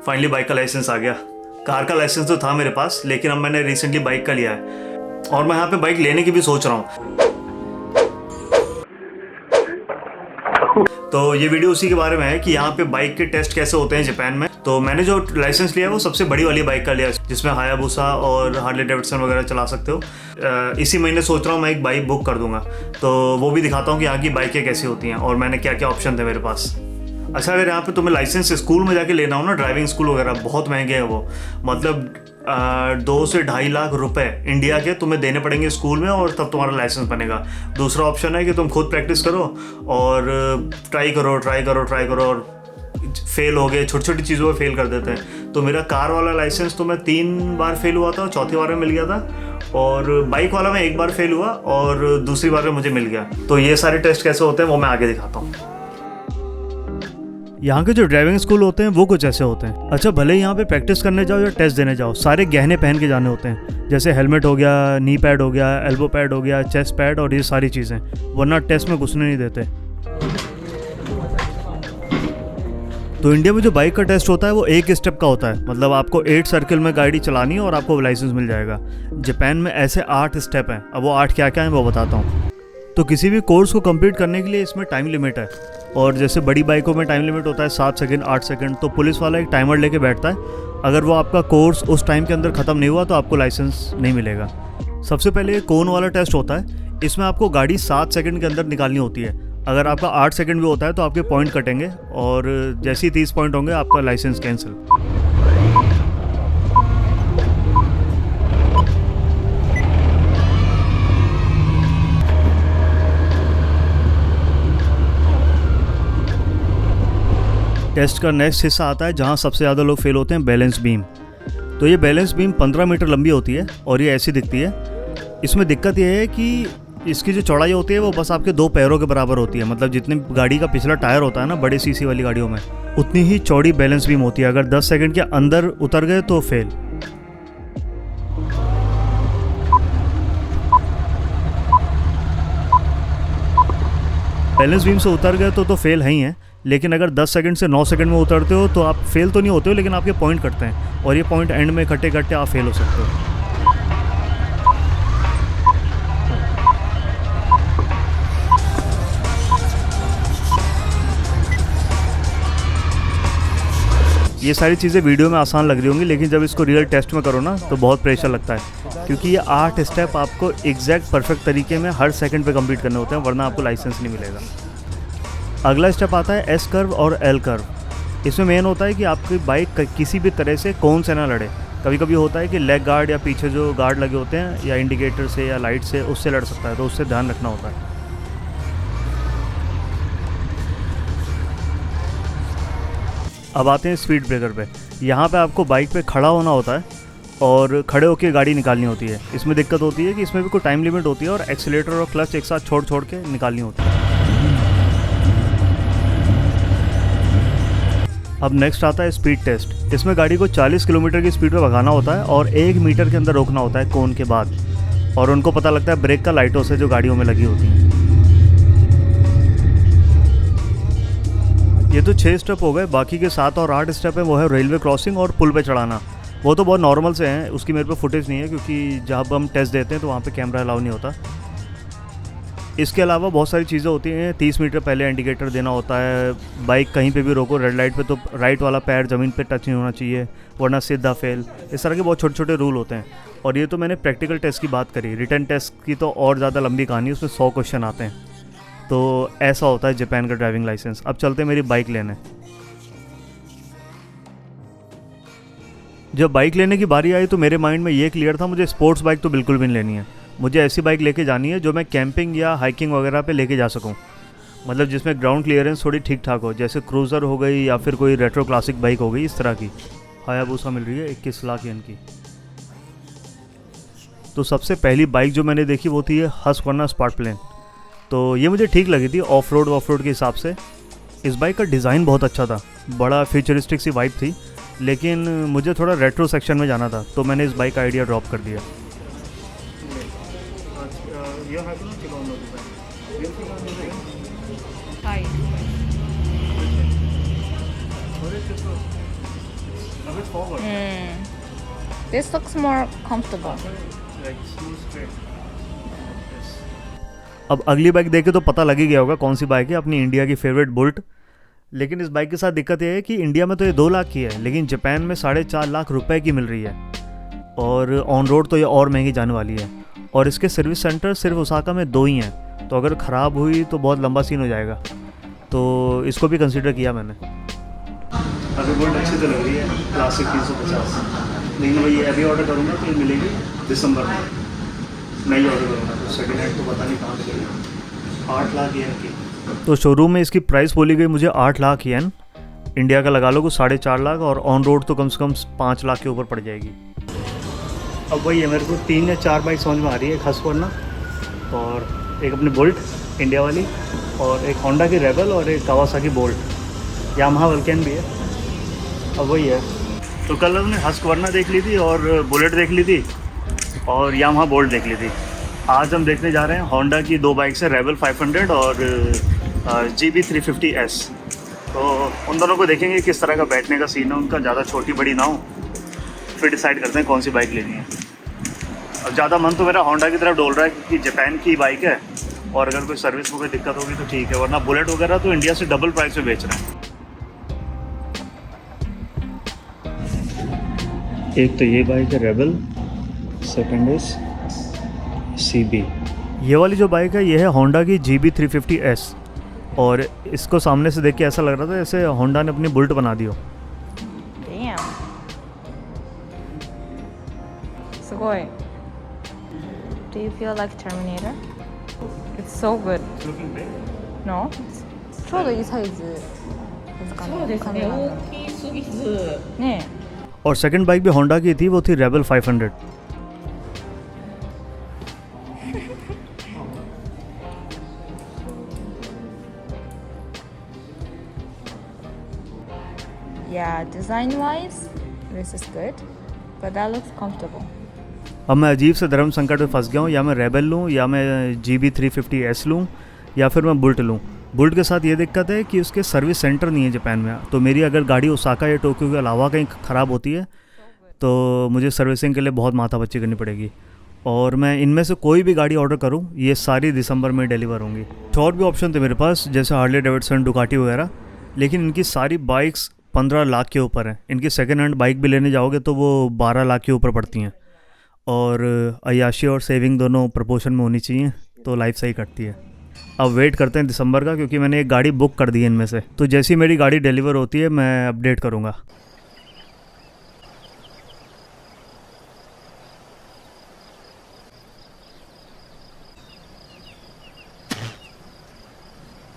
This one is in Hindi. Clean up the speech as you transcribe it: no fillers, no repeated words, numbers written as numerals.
फाइनली बाइक का लाइसेंस आ गया। कार का लाइसेंस तो था मेरे पास, लेकिन अब मैंने रिसेंटली बाइक का लिया है और मैं यहाँ पे बाइक लेने की भी सोच रहा हूँ। तो ये वीडियो उसी के बारे में है कि यहाँ पे बाइक के टेस्ट कैसे होते हैं जापान में। तो मैंने जो लाइसेंस लिया है वो सबसे बड़ी वाली बाइक का लिया, जिसमें हायाबुसा और हार्ले डेविडसन वगैरह चला सकते हो। इसी महीने सोच रहा हूँ मैं एक बाइक बुक कर दूंगा, तो वो भी दिखाता हूँ कि यहाँ की बाइकें कैसी होती हैं और मैंने क्या क्या ऑप्शन थे मेरे पास। अच्छा, अगर यहाँ पे तुम्हें लाइसेंस स्कूल में जाके लेना हो ना, ड्राइविंग स्कूल वगैरह बहुत महंगे हैं वो, मतलब 2 से 2.5 लाख रुपए इंडिया के तुम्हें देने पड़ेंगे स्कूल में, और तब तुम्हारा लाइसेंस बनेगा। दूसरा ऑप्शन है कि तुम खुद प्रैक्टिस करो और ट्राई करो और फेल हो गए, छोटी छोटी चीज़ों में फेल कर देते हैं। तो मेरा कार वाला लाइसेंस तो मैं 3 बार फेल हुआ था, चौथी बार में मिल गया था, और बाइक वाला मैं 1 बार फेल हुआ और दूसरी बार में मुझे मिल गया। तो ये सारे टेस्ट कैसे होते हैं वो मैं आगे दिखाता हूँ। यहाँ के जो ड्राइविंग स्कूल होते हैं वो कुछ ऐसे होते हैं। अच्छा, भले ही यहाँ पे प्रैक्टिस करने जाओ या टेस्ट देने जाओ, सारे गहने पहन के जाने होते हैं, जैसे हेलमेट हो गया, नी पैड हो गया, एल्बो पैड हो गया, चेस्ट पैड और ये सारी चीज़ें, वरना टेस्ट में घुसने नहीं देते। तो इंडिया में जो बाइक का टेस्ट होता है वो 1 स्टेप का होता है, मतलब आपको 8 सर्किल में गाड़ी चलानी है और आपको लाइसेंस मिल जाएगा। जापान में ऐसे 8 स्टेप हैं। अब वो 8 क्या क्या हैं वो बताता हूँ। तो किसी भी कोर्स को कंप्लीट करने के लिए इसमें टाइम लिमिट है, और जैसे बड़ी बाइकों में टाइम लिमिट होता है 7 सेकंड, 8 सेकंड। तो पुलिस वाला एक टाइमर लेके बैठता है, अगर वो आपका कोर्स उस टाइम के अंदर ख़त्म नहीं हुआ तो आपको लाइसेंस नहीं मिलेगा। सबसे पहले कोन वाला टेस्ट होता है, इसमें आपको गाड़ी 7 सेकंड के अंदर निकालनी होती है। अगर आपका 8 सेकंड भी होता है तो आपके पॉइंट कटेंगे, और जैसे ही 30 पॉइंट होंगे आपका लाइसेंस कैंसिल। टेस्ट का नेक्स्ट हिस्सा आता है जहां सबसे ज़्यादा लोग फेल होते हैं, बैलेंस बीम। तो ये बैलेंस बीम 15 मीटर लंबी होती है और ये ऐसी दिखती है। इसमें दिक्कत ये है कि इसकी जो चौड़ाई होती है वो बस आपके 2 पैरों के बराबर होती है, मतलब जितनी गाड़ी का पिछला टायर होता है ना बड़े सीसी वाली गाड़ियों में, उतनी ही चौड़ी बैलेंस बीम होती है। अगर 10 सेकंड के अंदर उतर गए तो फेल। बैलेंस बीम से उतर गए तो फेल है ही है, लेकिन अगर 10 सेकंड से 9 सेकंड में उतरते हो तो आप फेल तो नहीं होते हो, लेकिन आपके पॉइंट कटते हैं, और ये पॉइंट एंड में कटते कटते आप फेल हो सकते हो। ये सारी चीज़ें वीडियो में आसान लग रही होंगी, लेकिन जब इसको रियल टेस्ट में करो ना तो बहुत प्रेशर लगता है, क्योंकि ये 8 स्टेप आपको एग्जैक्ट परफेक्ट तरीके में हर सेकंड पे कंप्लीट करने होते हैं, वरना आपको लाइसेंस नहीं मिलेगा। अगला स्टेप आता है एस कर्व और एल कर्व। इसमें मेन होता है कि आपकी बाइक किसी भी तरह से कोन से ना लड़े। कभी कभी होता है कि लेग गार्ड या पीछे जो गार्ड लगे होते हैं या इंडिकेटर से या लाइट से, उससे लड़ सकता है, तो उससे ध्यान रखना होता है। अब आते हैं स्पीड ब्रेकर पे। यहाँ पे आपको बाइक पे खड़ा होना होता है और खड़े होकर गाड़ी निकालनी होती है। इसमें दिक्कत होती है कि इसमें भी कोई टाइम लिमिट होती है और एक्सीलेटर और क्लच एक साथ छोड़ के निकालनी होती है। अब नेक्स्ट आता है स्पीड टेस्ट। इसमें गाड़ी को 40 किलोमीटर की स्पीड पे भगाना होता है और 1 मीटर के अंदर रोकना होता है कोन के बाद, और उनको पता लगता है ब्रेक का लाइटों से जो गाड़ियों में लगी होती हैं। ये तो 6 स्टेप हो गए, बाकी के 7 और 8 स्टेप है वो है रेलवे क्रॉसिंग और पुल पे चढ़ाना। वो तो बहुत नॉर्मल से हैं, उसकी मेरे पे फुटेज नहीं है क्योंकि जब हम टेस्ट देते हैं तो वहाँ पे कैमरा अलाउ नहीं होता। इसके अलावा बहुत सारी चीज़ें होती हैं। 30 मीटर पहले इंडिकेटर देना होता है, बाइक कहीं पे भी रोको रेड लाइट पे तो राइट वाला पैर ज़मीन पे टच नहीं होना चाहिए, वरना सीधा फेल। इस तरह के बहुत छोटे छोटे रूल होते हैं। और ये तो मैंने प्रैक्टिकल टेस्ट की बात करी, रिटन टेस्ट की तो और ज़्यादा लंबी कहानी, उसमें 100 क्वेश्चन आते हैं। तो ऐसा होता है जापान का ड्राइविंग लाइसेंस। अब चलते हैं मेरी बाइक लेने। जब बाइक लेने की बारी आई तो मेरे माइंड में ये क्लियर था, मुझे स्पोर्ट्स बाइक तो बिल्कुल भी नहीं लेनी है। मुझे ऐसी बाइक लेके जानी है जो मैं कैंपिंग या हाइकिंग वगैरह पे लेके जा सकूं, मतलब जिसमें ग्राउंड क्लियरेंस थोड़ी ठीक ठाक हो, जैसे क्रूज़र हो गई या फिर कोई रेट्रो क्लासिक बाइक हो गई, इस तरह की। हायाबुसा मिल रही है 21 लाख येन की। तो सबसे पहली बाइक जो मैंने देखी वो थी हस्कवर्ना स्पार्क प्लेन। तो ये मुझे ठीक लगी थी ऑफ रोड के हिसाब से। इस बाइक का डिज़ाइन बहुत अच्छा था, बड़ा फ्यूचरिस्टिक सी वाइब थी, लेकिन मुझे थोड़ा रेट्रो सेक्शन में जाना था, तो मैंने इस बाइक का आइडिया ड्रॉप कर दिया। forward. This looks more comfortable. Like smooth straight. Yes. अब अगली बाइक देखे तो पता लग ही गया होगा कौन सी बाइक है, अपनी इंडिया की फेवरेट बुलेट। लेकिन इस बाइक के साथ दिक्कत ये है कि इंडिया में तो ये 2 लाख की है, लेकिन जापान में 4.5 लाख रुपए की मिल रही है, और ऑन रोड तो ये और महंगी जाने वाली है। और इसके सर्विस सेंटर सिर्फ ओसाका में 2 ही हैं, तो अगर ख़राब हुई तो बहुत लंबा सीन हो जाएगा, तो इसको भी कंसिडर किया मैंने। अभी बुलेट अच्छी तो लग रही है, क्लासिक 350, लेकिन वही अभी ऑर्डर करूँगा तो ये मिलेगी दिसंबर में, नहीं ऑर्डर करूँगा तो सेकेंड हैंड तो पता नहीं कहाँ मिलेगी। 8 लाख येन की, तो शोरूम में इसकी प्राइस बोली गई मुझे 8 लाख येन, इंडिया का लगा लो को 4.5 लाख, और ऑन रोड तो कम से कम 5 लाख के ऊपर पड़ जाएगी। अब वही है, मेरे को 3 या 4 बाइक समझ में आ रही है, एक हस्कवर्ना और एक अपनी बुलेट इंडिया वाली, और एक होंडा की रेबल, और एक कावासाकी बोल्ट, यामाहा वल्केन भी है। अब वही है, तो कल हमने हस्कवर्ना देख ली थी और बुलेट देख ली थी और यामाहा बोल्ट देख ली थी। आज हम देखने जा रहे हैं होंडा की 2 बाइक्स है, रेबल 500 और GB 350S। तो उन दोनों को देखेंगे किस तरह का बैठने का सीन है उनका, ज़्यादा छोटी बड़ी ना हो, फिर डिसाइड करते हैं कौन सी बाइक लेनी है। अब ज़्यादा मन तो मेरा होंडा की तरफ डोल रहा है क्योंकि जापान की बाइक है, और अगर कोई सर्विस में कोई दिक्कत होगी तो ठीक है, वरना बुलेट वगैरह तो इंडिया से डबल प्राइस में बेच रहे हैं। एक तो ये बाइक है रेबल, सेकंड इज CB। ये वाली जो बाइक है ये है होंडा की GB 350S, और इसको सामने से देख के ऐसा लग रहा था जैसे होंडा ने अपनी बुलेट बना दी हो। Damn. すごい。Do you feel like Terminator? It's so good. No? ちょうどいいサイズですかね。そうですね、カメラの大きすぎず、ねえ。 और सेकंड बाइक भी होंडा की थी, वो थी rebel 500। Yeah, design-wise, this is good, but that looks comfortable. अब मैं अजीब से धर्म संकट में फंस गया हूँ, या मैं रेबल लूँ, या मैं GB 350S लूँ, या फिर मैं बुलेट लूँ। बुलेट के साथ ये दिक्कत है कि उसके सर्विस सेंटर नहीं है जापान में, तो मेरी अगर गाड़ी ओसाका या टोक्यो के अलावा कहीं ख़राब होती है तो मुझे सर्विसिंग के लिए बहुत माथापच्ची करनी पड़ेगी। और मैं इनमें से कोई भी गाड़ी ऑर्डर करूँ ये सारी दिसंबर में डिलीवर होंगी। तो और भी ऑप्शन थे मेरे पास, जैसे हार्ले डेविडसन, डुकाटी वगैरह, लेकिन इनकी सारी बाइक्स 15 लाख के ऊपर हैं। इनकी सेकेंड हैंड बाइक भी लेने जाओगे तो वो 12 लाख के ऊपर पड़ती हैं, और अय्याशी और सेविंग दोनों प्रपोर्शन में होनी चाहिए तो लाइफ सही कटती है। अब वेट करते हैं दिसंबर का, क्योंकि मैंने एक गाड़ी बुक कर दी है इनमें से, तो जैसी मेरी गाड़ी डिलीवर होती है मैं अपडेट करूँगा।